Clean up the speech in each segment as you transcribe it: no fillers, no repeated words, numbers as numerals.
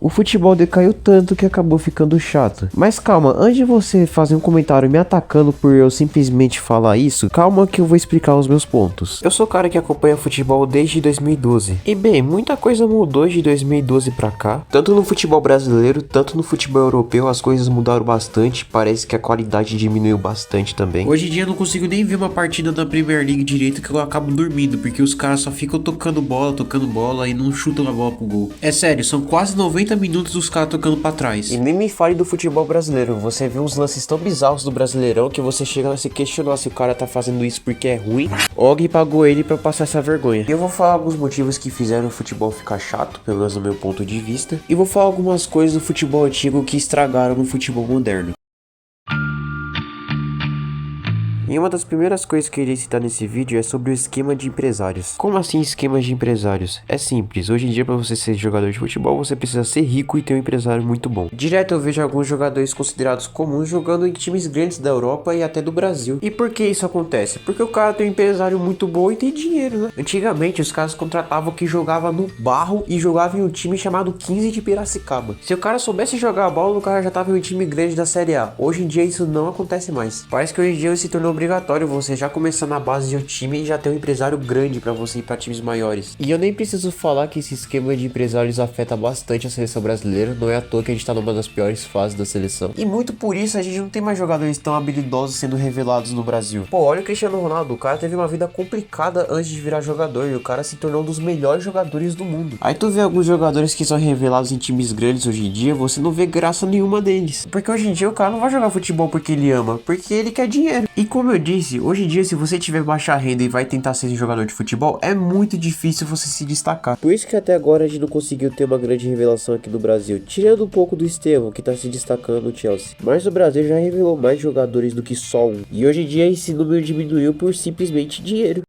O futebol decaiu tanto que acabou ficando chato. Mas calma, antes de você fazer um comentário me atacando por eu simplesmente falar isso, calma que eu vou explicar os meus pontos. Eu sou o cara que acompanha futebol desde 2012. E bem, muita coisa mudou de 2012 pra cá. Tanto no futebol brasileiro, tanto no futebol europeu, as coisas mudaram bastante. Parece que a qualidade diminuiu bastante também. Hoje em dia eu não consigo nem ver uma partida da Premier League direito que eu acabo dormindo, porque os caras só ficam tocando bola e não chutam a bola pro gol. É sério, são quase 90 minutos dos caras tocando pra trás. E nem me fale do futebol brasileiro. Você vê uns lances tão bizarros do Brasileirão que você chega a se questionar se o cara tá fazendo isso porque é ruim ou alguém pagou ele pra passar essa vergonha. E eu vou falar alguns motivos que fizeram o futebol ficar chato, pelo menos do meu ponto de vista. E vou falar algumas coisas do futebol antigo que estragaram no futebol moderno. E uma das primeiras coisas que eu irei citar nesse vídeo é sobre o esquema de empresários. Como assim esquema de empresários? É simples, hoje em dia para você ser jogador de futebol você precisa ser rico e ter um empresário muito bom. Direto eu vejo alguns jogadores considerados comuns jogando em times grandes da Europa e até do Brasil. E por que isso acontece? Porque o cara tem um empresário muito bom e tem dinheiro, né? Antigamente os caras contratavam que jogava no barro e jogava em um time chamado 15 de Piracicaba. Se o cara soubesse jogar a bola, o cara já tava em um time grande da Série A. Hoje em dia isso não acontece mais. Parece que hoje em dia se tornou obrigatório você já começar na base de um time e já ter um empresário grande para você ir para times maiores. E eu nem preciso falar que esse esquema de empresários afeta bastante a seleção brasileira, não é à toa que a gente tá numa das piores fases da seleção. E muito por isso a gente não tem mais jogadores tão habilidosos sendo revelados no Brasil. Pô, olha o Cristiano Ronaldo, o cara teve uma vida complicada antes de virar jogador e o cara se tornou um dos melhores jogadores do mundo. Aí tu vê alguns jogadores que são revelados em times grandes hoje em dia, você não vê graça nenhuma deles. Porque hoje em dia o cara não vai jogar futebol porque ele ama, porque ele quer dinheiro. E como eu disse, hoje em dia se você tiver baixa renda e vai tentar ser jogador de futebol, é muito difícil você se destacar. Por isso que até agora a gente não conseguiu ter uma grande revelação aqui no Brasil, tirando um pouco do Estevão, que tá se destacando no Chelsea. Mas o Brasil já revelou mais jogadores do que só um. E hoje em dia esse número diminuiu por simplesmente dinheiro.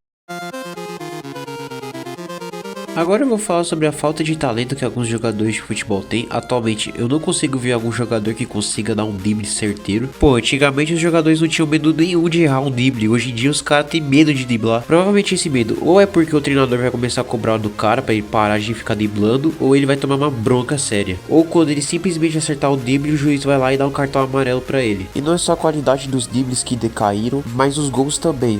Agora eu vou falar sobre a falta de talento que alguns jogadores de futebol têm. Atualmente eu não consigo ver algum jogador que consiga dar um drible certeiro. Pô, antigamente os jogadores não tinham medo nenhum de errar um drible. Hoje em dia os caras têm medo de driblar. Provavelmente esse medo ou é porque o treinador vai começar a cobrar do cara pra ele parar de ficar driblando, ou ele vai tomar uma bronca séria. Ou quando ele simplesmente acertar o drible, o juiz vai lá e dá um cartão amarelo pra ele. E não é só a qualidade dos dribles que decaíram, mas os gols também.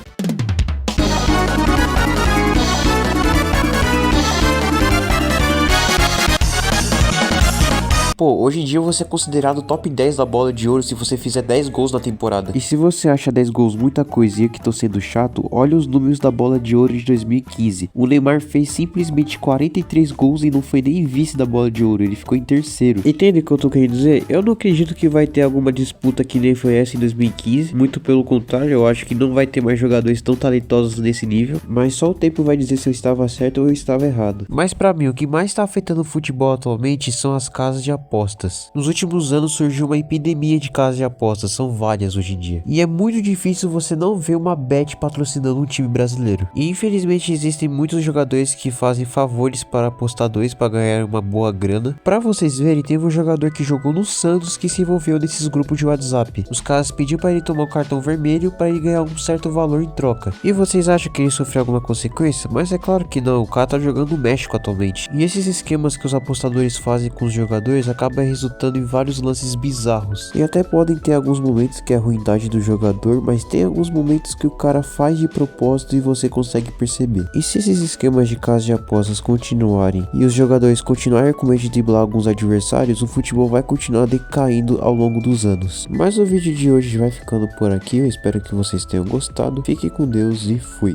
Pô, hoje em dia você é considerado top 10 da bola de ouro se você fizer 10 gols na temporada. E se você acha 10 gols muita coisinha que tô sendo chato, olha os números da bola de ouro de 2015. O Neymar fez simplesmente 43 gols e não foi nem vice da bola de ouro, ele ficou em terceiro. Entende o que eu tô querendo dizer? Eu não acredito que vai ter alguma disputa que nem foi essa em 2015, muito pelo contrário, eu acho que não vai ter mais jogadores tão talentosos nesse nível, mas só o tempo vai dizer se eu estava certo ou eu estava errado. Mas pra mim, o que mais tá afetando o futebol atualmente são as casas de apostas. Nos últimos anos surgiu uma epidemia de casas de apostas, são várias hoje em dia. E é muito difícil você não ver uma bet patrocinando um time brasileiro. E infelizmente existem muitos jogadores que fazem favores para apostadores para ganhar uma boa grana. Para vocês verem, teve um jogador que jogou no Santos que se envolveu nesses grupos de WhatsApp. Os caras pediram para ele tomar um cartão vermelho para ele ganhar um certo valor em troca. E vocês acham que ele sofreu alguma consequência? Mas é claro que não, o cara tá jogando no México atualmente. E esses esquemas que os apostadores fazem com os jogadores acaba resultando em vários lances bizarros. E até podem ter alguns momentos que é a ruindade do jogador, mas tem alguns momentos que o cara faz de propósito e você consegue perceber. E se esses esquemas de casas de apostas continuarem e os jogadores continuarem com medo de driblar alguns adversários, o futebol vai continuar decaindo ao longo dos anos. Mas o vídeo de hoje vai ficando por aqui, eu espero que vocês tenham gostado. Fiquem com Deus e fui!